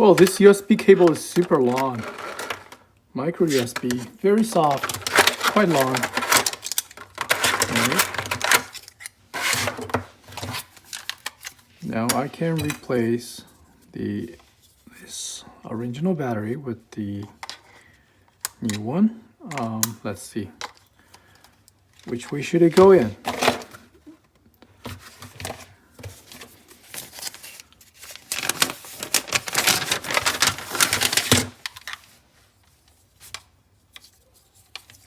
Well, this USB cable is super long. Micro USB, very soft, quite long. Okay. Now I can replace this original battery with the new one. Let's see. Which way should it go in?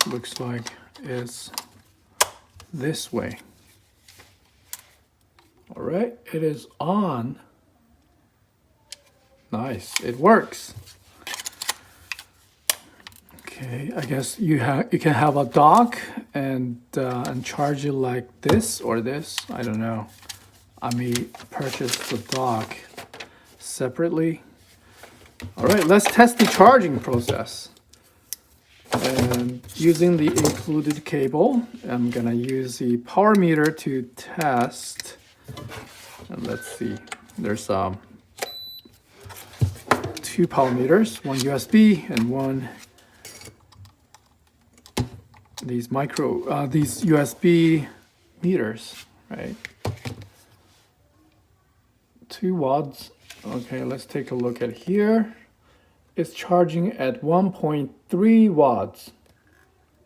Looks like it's this way. All right, it is on. Nice, it works. Okay, I guess you can have a dock and charge it like this or this. I don't know. I may purchase the dock separately. All right, let's test the charging process. And using the included cable, I'm gonna use the power meter to test. And let's see, there's two power meters, one USB and one these USB meters, right? 2 watts. Okay, let's take a look at here. It's charging at 1.3 watts.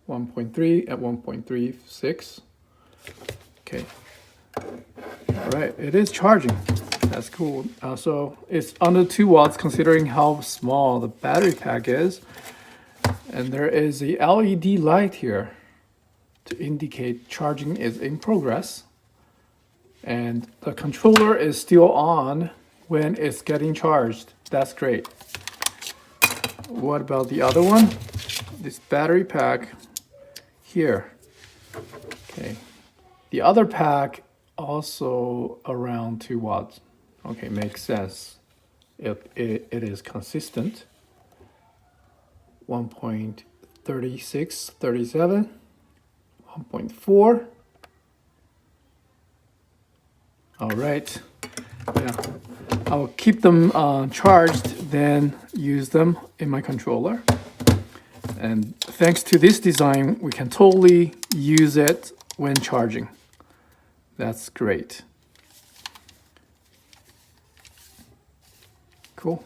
1.3 at 1.36. Okay. All right, it is charging. That's cool. So it's under 2 watts considering how small the battery pack is. And there is a LED light here to indicate charging is in progress. And the controller is still on when it's getting charged. That's great. What about the other one? This battery pack here. Okay. The other pack also around 2 watts. Okay, makes sense. It is consistent. 1.36, 37, 1.4. All right. Yeah. I'll keep them charged, then use them in my controller. And thanks to this design, we can totally use it when charging. That's great. Cool.